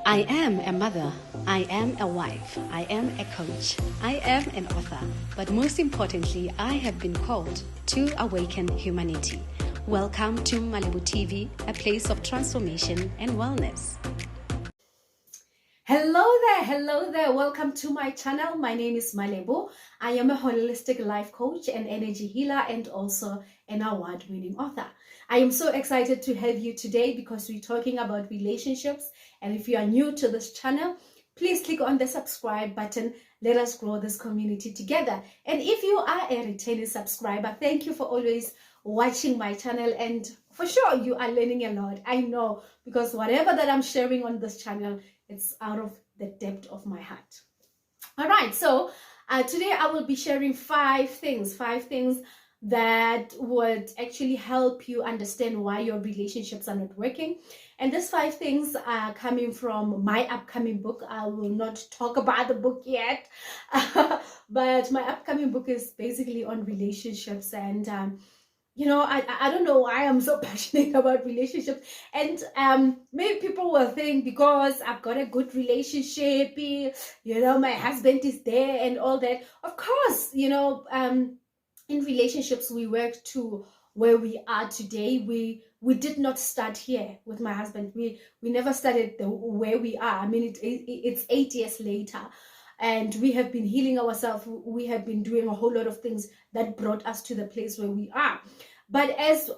I am a mother, I am a wife, I am a coach, I am an author, but most importantly, I have been called to awaken humanity. Welcome to Malebo TV, a place of transformation and wellness. Hello there. Welcome to my channel. My name is Malebo. I am a holistic life coach and energy healer and also an award-winning author. I am so excited to have you today because we're talking about relationships. And if you are new to this channel, please click on the subscribe button. Let us grow this community together. And if you are a returning subscriber, thank you for always watching my channel, and for sure you are learning a lot. I know, because whatever that I'm sharing on this channel, it's out of the depth of my heart. All right, so today I will be sharing five things that would actually help you understand why your relationships are not working. And these five things are coming from my upcoming book. I will not talk about the book yet, but my upcoming book is basically on relationships. And I don't know why I'm so passionate about relationships. And maybe people will think because I've got a good relationship, my husband is there and all that. Of course, in relationships, we work to where we are today. We did not start here with my husband. We never started where we are. I mean, it's 8 years later. And we have been healing ourselves. We have been doing a whole lot of things that brought us to the place where we are. But as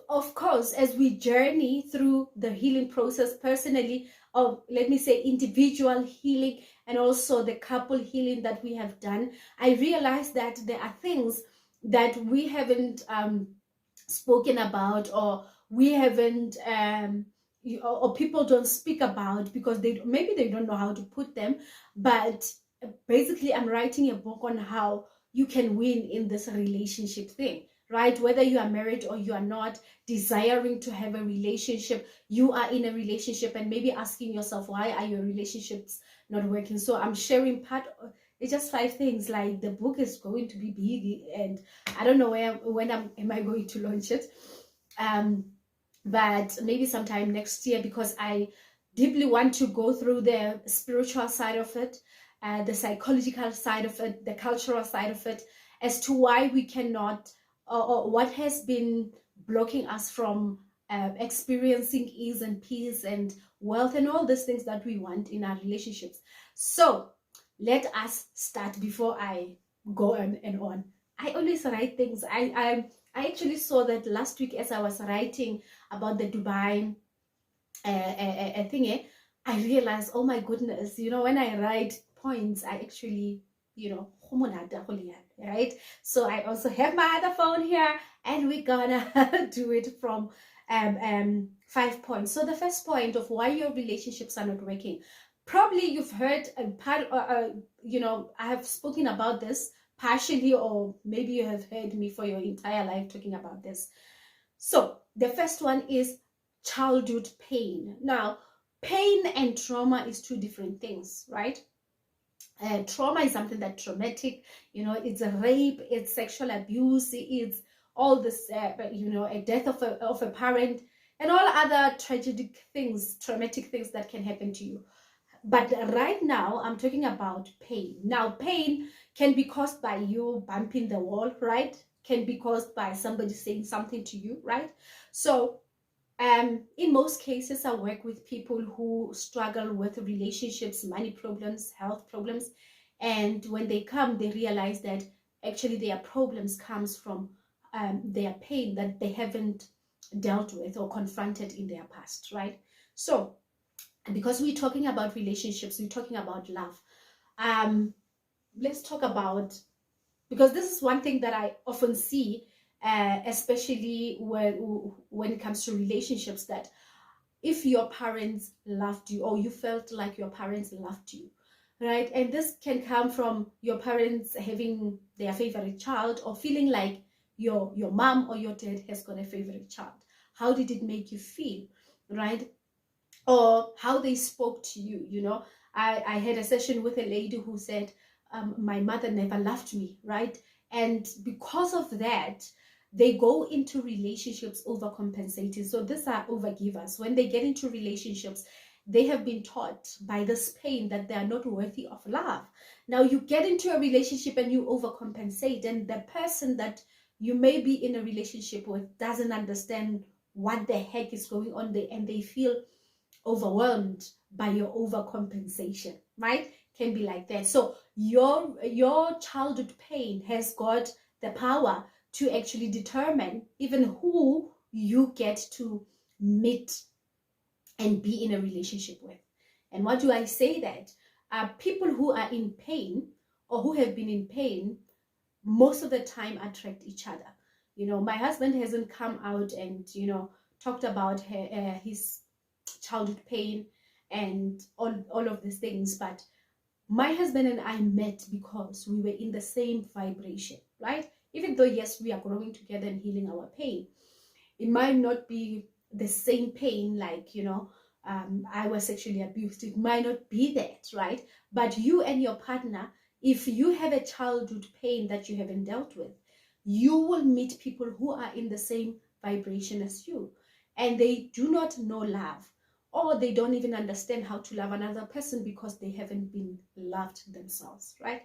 we journey through the healing process personally, or let me say individual healing, and also the couple healing that we have done, I realized that there are things that we haven't spoken about, or we haven't or people don't speak about because maybe they don't know how to put them. But basically, I'm writing a book on how you can win in this relationship thing, right? Whether you are married or you are not, desiring to have a relationship, you are in a relationship and maybe asking yourself, why are your relationships not working? So I'm sharing it's just five things. Like, the book is going to be big, and I don't know when am I going to launch it. But maybe sometime next year, because I deeply want to go through the spiritual side of it, the psychological side of it, the cultural side of it, as to why we cannot, or what has been blocking us from experiencing ease and peace and wealth and all these things that we want in our relationships. So let us start before I go on and on. I always write things. I actually saw that last week as I was writing about the Dubai thing. I realized, oh my goodness, when I write points, I actually, right? So I also have my other phone here, and we're gonna do it from 5 points. So the first point of why your relationships are not working. Probably you've heard I have spoken about this partially, or maybe you have heard me for your entire life talking about this. So the first one is childhood pain. Now, pain and trauma is two different things, right? Trauma is something that's traumatic. It's a rape, it's sexual abuse, it's all this, a death of a parent, and all other traumatic things that can happen to you. But right now, I'm talking about pain. Now, pain can be caused by you bumping the wall, right? Can be caused by somebody saying something to you, right? So, in most cases, I work with people who struggle with relationships, money problems, health problems. And when they come, they realize that actually their problems comes from their pain that they haven't dealt with or confronted in their past, right? So, because we're talking about relationships, we're talking about love. Let's talk about, because this is one thing that I often see, especially when it comes to relationships, that if your parents loved you, or you felt like your parents loved you, right? And this can come from your parents having their favorite child, or feeling like your mom or your dad has got a favorite child. How did it make you feel, right? Or how they spoke to you. I had a session with a lady who said, my mother never loved me, right? And because of that, they go into relationships overcompensating. So these are overgivers. When they get into relationships, they have been taught by this pain that they are not worthy of love. Now you get into a relationship and you overcompensate, and the person that you may be in a relationship with doesn't understand what the heck is going on there, and they feel overwhelmed by your overcompensation, right? Can be like that. So your childhood pain has got the power to actually determine even who you get to meet and be in a relationship with. And what do I say that? People who are in pain or who have been in pain most of the time attract each other. You know, my husband hasn't come out and, you know, talked about his childhood pain and all of these things, but my husband and I met because we were in the same vibration, right? Even though, yes, we are growing together and healing our pain, it might not be the same pain, like, you know, I was sexually abused. It might not be that, right? But you and your partner, if you have a childhood pain that you haven't dealt with, you will meet people who are in the same vibration as you, and they do not know love, or they don't even understand how to love another person because they haven't been loved themselves, right?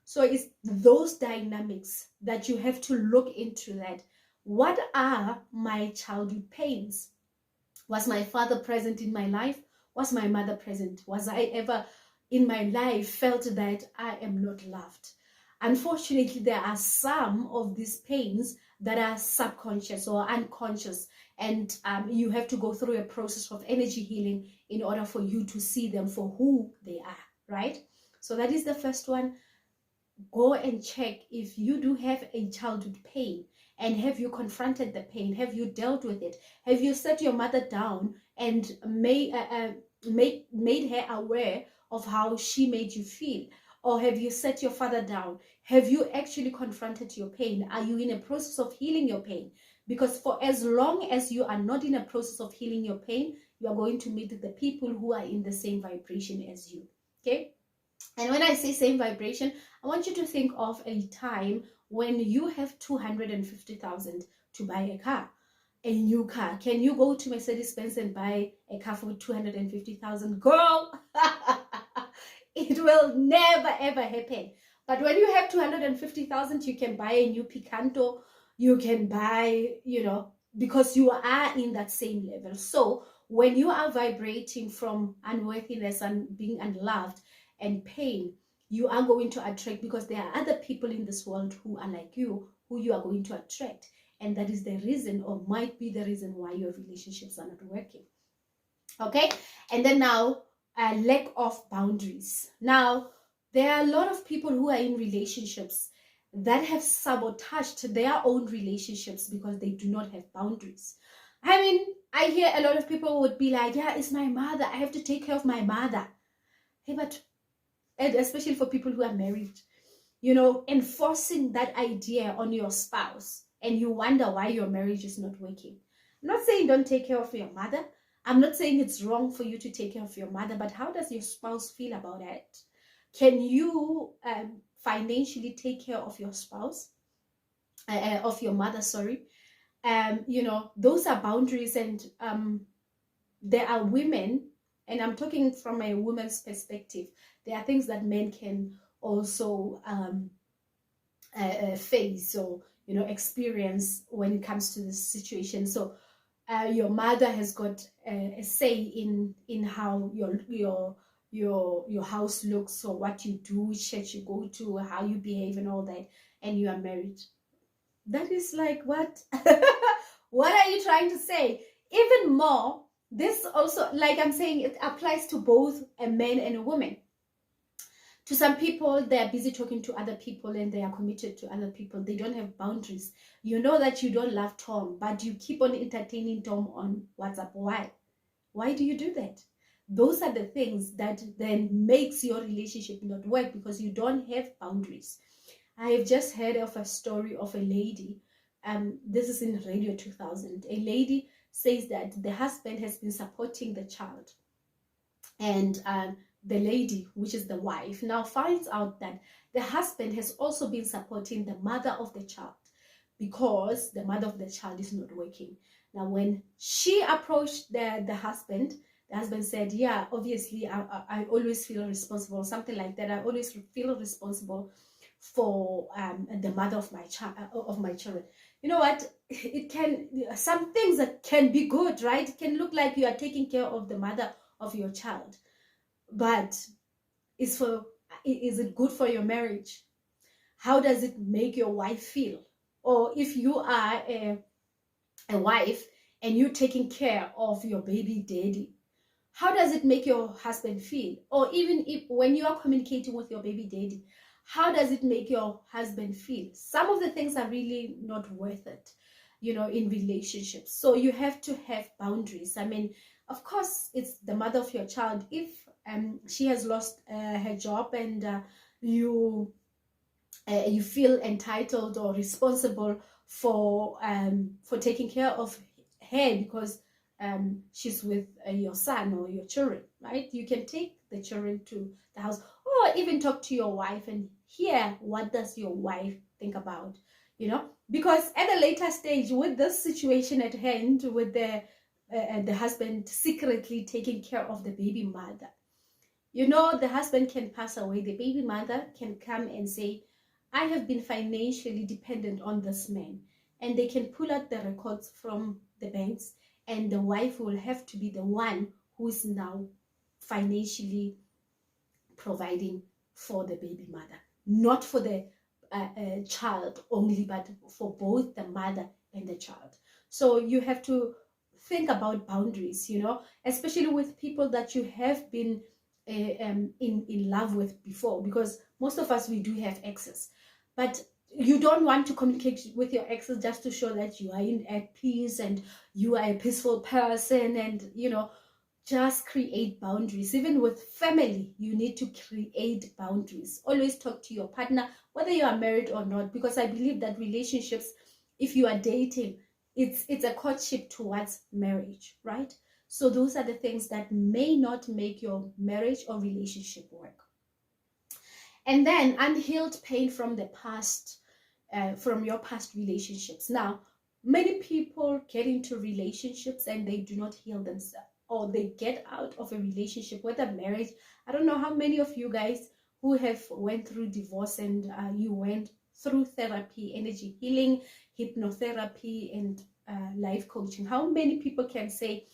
So it's those dynamics that you have to look into. That what are my childhood pains? Was my father present in my life? Was my mother present? Was I ever in my life felt that I am not loved? Unfortunately, there are some of these pains that are subconscious or unconscious, and you have to go through a process of energy healing in order for you to see them for who they are, right? So that is the first one. Go and check if you do have a childhood pain, and have you confronted the pain? Have you dealt with it? Have you set your mother down and made her aware of how she made you feel? Or have you set your father down? Have you actually confronted your pain? Are you in a process of healing your pain? Because for as long as you are not in a process of healing your pain, you are going to meet the people who are in the same vibration as you, okay? And when I say same vibration, I want you to think of a time when you have 250,000 to buy a car, a new car. Can you go to Mercedes-Benz and buy a car for 250,000? Girl, it will never ever happen. But when you have 250,000, you can buy a new Picanto. You can buy, you know, because you are in that same level. So when you are vibrating from unworthiness and being unloved and pain, you are going to attract, because there are other people in this world who are like you, who you are going to attract. And that is the reason, or might be the reason, why your relationships are not working. Okay? And then now, lack of boundaries. Now, there are a lot of people who are in relationships that have sabotaged their own relationships because they do not have boundaries. I mean, I hear a lot of people would be like, yeah, it's my mother, I have to take care of my mother. Hey, but, and especially for people who are married, you know, enforcing that idea on your spouse, and you wonder why your marriage is not working. I'm not saying don't take care of your mother. I'm not saying it's wrong for you to take care of your mother, but how does your spouse feel about it? Can you financially take care of your spouse, of your mother, sorry? You know, those are boundaries. And there are women, and I'm talking from a woman's perspective, there are things that men can also face, or, you know, experience when it comes to this situation. So your mother has got a say in how your house looks, or what you do, which church you go to, how you behave and all that, and you are married. That is like, what? What are you trying to say? Even more, this also, like I'm saying, it applies to both a man and a woman. To some people, they are busy talking to other people and they are committed to other people. They don't have boundaries. You know that you don't love Tom, but you keep on entertaining Tom on WhatsApp. Why? Why do you do that? Those are the things that then makes your relationship not work, because you don't have boundaries. I have just heard of a story of a lady. This is in Radio 2000. A lady says that the husband has been supporting the child, and the lady, which is the wife, now finds out that the husband has also been supporting the mother of the child, because the mother of the child is not working. Now, when she approached the husband the husband said, yeah, obviously I always feel responsible, something like that. I always feel responsible for the mother of my child, of my children. You know what? It can, some things that can be good, right? It can look like you are taking care of the mother of your child, but is it good for your marriage? How does it make your wife feel? Or if you are a wife and you're taking care of your baby daddy, how does it make your husband feel? Or even if when you are communicating with your baby daddy, how does it make your husband feel? Some of the things are really not worth it, you know, in relationships. So you have to have boundaries. I mean, of course, it's the mother of your child. If she has lost her job and you feel entitled or responsible for taking care of her because she's with your son or your children, right? You can take the children to the house, or even talk to your wife and hear what does your wife think about, you know, because at a later stage with this situation at hand, with the husband secretly taking care of the baby mother, you know, the husband can pass away, the baby mother can come and say, I have been financially dependent on this man, and they can pull out the records from the banks, and the wife will have to be the one who is now financially providing for the baby mother, not for the child only, but for both the mother and the child. So you have to think about boundaries, you know, especially with people that you have been in love with before, because most of us, we do have exes, but you don't want to communicate with your exes just to show that you are at peace and you are a peaceful person, and you know, just create boundaries. Even with family, you need to create boundaries. Always talk to your partner, whether you are married or not, because I believe that relationships, if you are dating, it's a courtship towards marriage, right? So those are the things that may not make your marriage or relationship work. And then unhealed pain from the past, from your past relationships. Now, many people get into relationships and they do not heal themselves, or they get out of a relationship, whether marriage. I don't know how many of you guys who have went through divorce and you went through therapy, energy healing, hypnotherapy, and life coaching. How many people can say,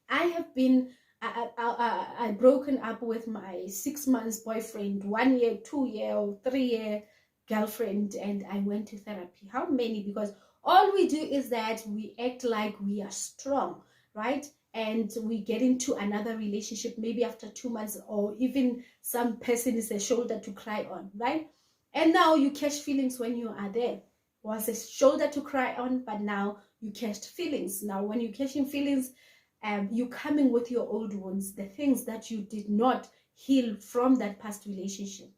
I have been I broken up with my 6 months boyfriend, 1 year, 2 year, or 3 year girlfriend, and I went to therapy? How many? Because all we do is that we act like we are strong, right? And we get into another relationship maybe after 2 months, or even some person is a shoulder to cry on, right? And now you catch feelings when you are there. Was a shoulder to cry on, but now you catch feelings. Now when you're catching feelings, you coming with your old wounds, the things that you did not heal from that past relationship.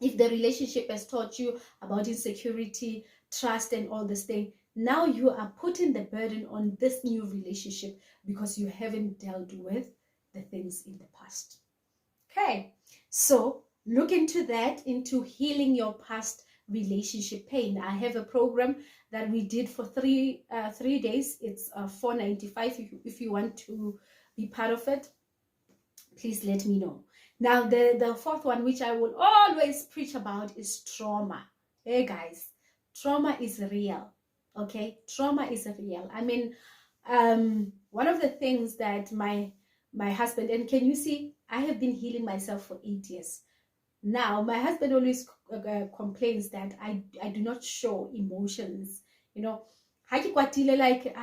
If the relationship has taught you about insecurity, trust, and all this thing, now you are putting the burden on this new relationship because you haven't dealt with the things in the past. Okay, so look into that, into healing your past relationship pain. I have a program that we did for three days. It's $495. If you want to be part of it, please let me know. Now the fourth one, which I will always preach about, is trauma. Hey guys, trauma is real. Okay, trauma is real. I mean, one of the things that my husband, and can you see, I have been healing myself for 8 years. Now, my husband always complains that I do not show emotions, you know, like,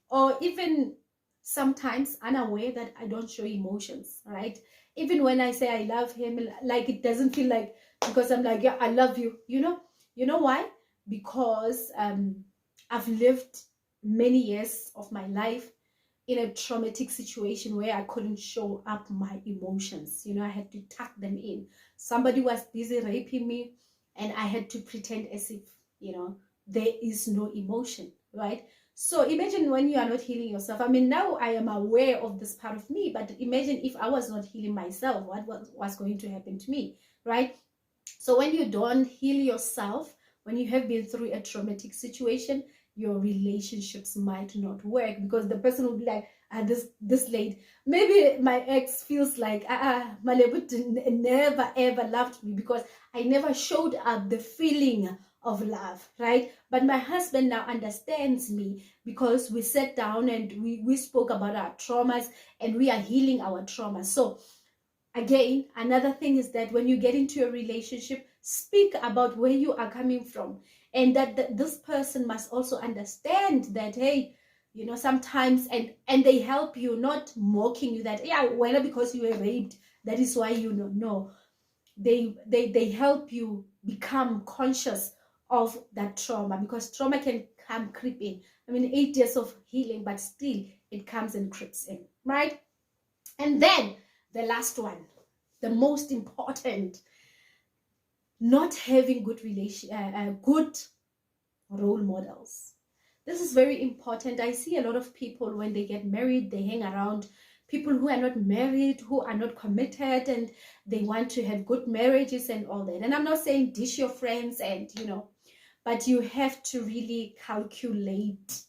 or even sometimes unaware that I don't show emotions, right? Even when I say I love him, like it doesn't feel like, because I'm like, yeah, I love you, you know why? Because I've lived many years of my life in a traumatic situation where I couldn't show up my emotions. You know, I had to tuck them in. Somebody was busy raping me and I had to pretend as if, you know, there is no emotion, right? So imagine when you are not healing yourself. I mean, now I am aware of this part of me, but imagine if I was not healing myself, what was going to happen to me, right? So when you don't heal yourself, when you have been through a traumatic situation, your relationships might not work, because the person will be like, this lady, maybe my ex feels like Malebu never ever loved me because I never showed up the feeling of love, right? But my husband now understands me because we sat down and we spoke about our traumas, and we are healing our traumas. So again, another thing is that when you get into a relationship, speak about where you are coming from, and that this person must also understand that, hey, you know, sometimes, and they help you, not mocking you that, yeah, well, because you were raped, that is why you know. No, they help you become conscious of that trauma, because trauma can come creeping. I mean, 8 years of healing, but still it comes and creeps in, right? And then the last one, the most important, not having good good role models. This is very important. I see a lot of people, when they get married, they hang around people who are not married, who are not committed, and they want to have good marriages and all that. And I'm not saying dish your friends, and you know, but you have to really calculate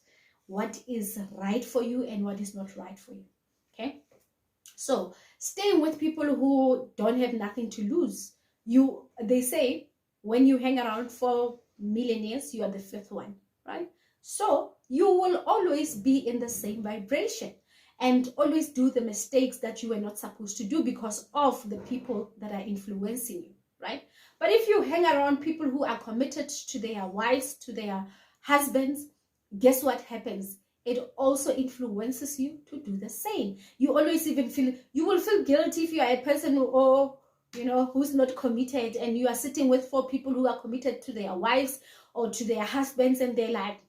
what is right for you and what is not right for you. Okay? So staying with people who don't have nothing to lose. They say when you hang around for millionaires, you are the fifth one, right? So you will always be in the same vibration and always do the mistakes that you were not supposed to do because of the people that are influencing you, right? But if you hang around people who are committed to their wives, to their husbands, guess what happens? It also influences you to do the same. You always you will feel guilty if you are a person who's not committed, and you are sitting with 4 people who are committed to their wives or to their husbands, and they're like,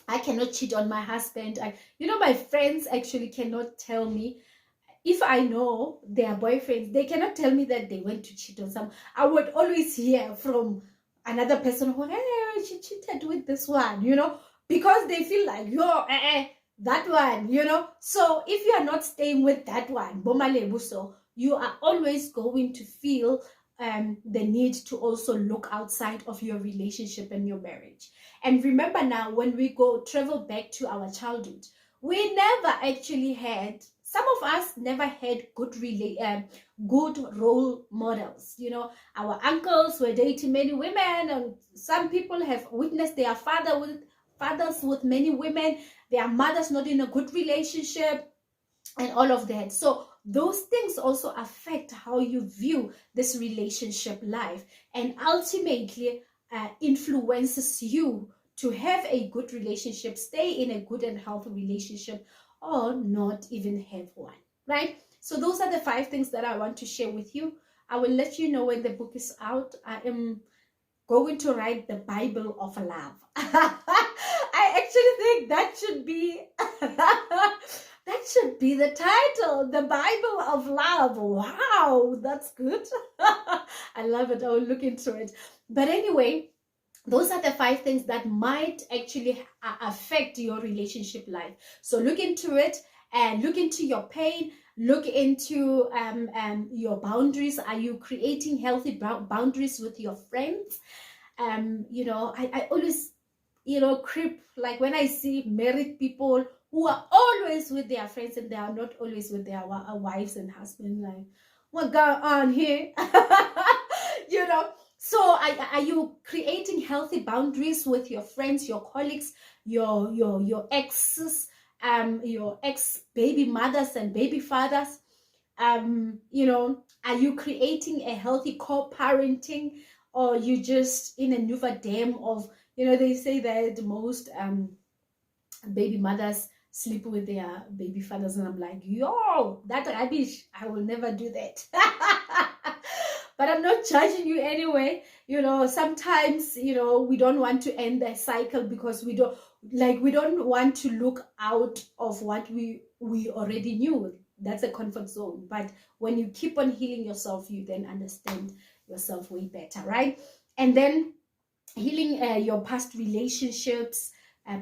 I cannot cheat on my husband. My friends actually cannot tell me, if I know their boyfriends, they cannot tell me that they went to cheat on some. I would always hear from another person who, hey, she cheated with this one, because they feel like, that one, So if you are not staying with that one, Bomalebuso, you are always going to feel the need to also look outside of your relationship and your marriage. And remember now, when we travel back to our childhood, we never actually had, some of us never had good role models. Our uncles were dating many women, and some people have witnessed their fathers with many women, their mothers not in a good relationship, and all of that. So those things also affect how you view this relationship life, and ultimately influences you to have a good relationship, stay in a good and healthy relationship, or not even have one, right? So those are the 5 things that I want to share with you. I will let you know when the book is out. I am going to write the Bible of love. I actually think that should be the title, the Bible of love. Wow, that's good. I love it. I will look into it. But anyway, those are the 5 things that might actually affect your relationship life. So look into it, and look into your pain. Look into your boundaries. Are you creating healthy boundaries with your friends? I always, creep, like when I see married people who are always with their friends and they are not always with their wives and husbands, like, what going on here? So are you creating healthy boundaries with your friends, your colleagues, your exes, your ex baby mothers and baby fathers? Are you creating a healthy co-parenting, or you just in a new dam of, they say that most baby mothers sleep with their baby fathers, and I'm like, yo, that rubbish, I will never do that. But I'm not judging you anyway. Sometimes, we don't want to end the cycle because we don't want to look out of what we already knew. That's a comfort zone. But when you keep on healing yourself, you then understand yourself way better, right? And then healing your past relationships,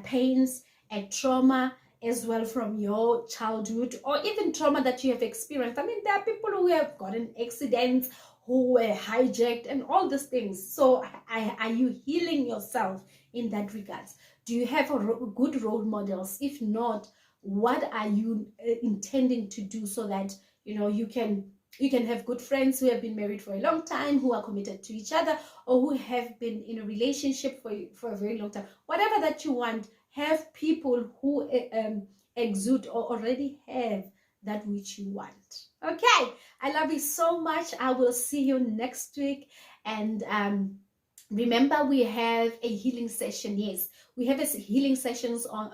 pains, and trauma as well from your childhood, or even trauma that you have experienced. I mean, there are people who have gotten accidents, who were hijacked, and all these things. So are you healing yourself in that regards? Do you have good role models? If not, what are you intending to do so that you can have good friends who have been married for a long time, who are committed to each other, or who have been in a relationship for a very long time. Whatever that you want, have people who exude or already have that which you want. Okay, I love you so much. I will see you next week. And remember, we have a healing session. Yes, we have a healing session on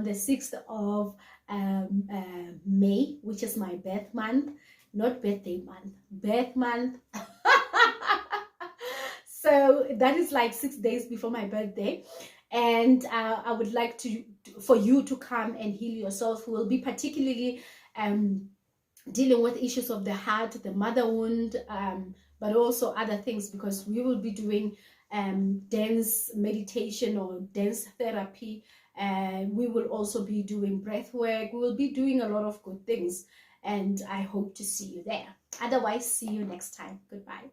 the 6th of May, which is my birth month, not birthday month, birth month. So that is like 6 days before my birthday. And I would like for you to come and heal yourself. We will be particularly dealing with issues of the heart, the mother wound, but also other things, because we will be doing dance meditation or dance therapy. We will also be doing breath work. We will be doing a lot of good things, and I hope to see you there. Otherwise, see you next time. Goodbye.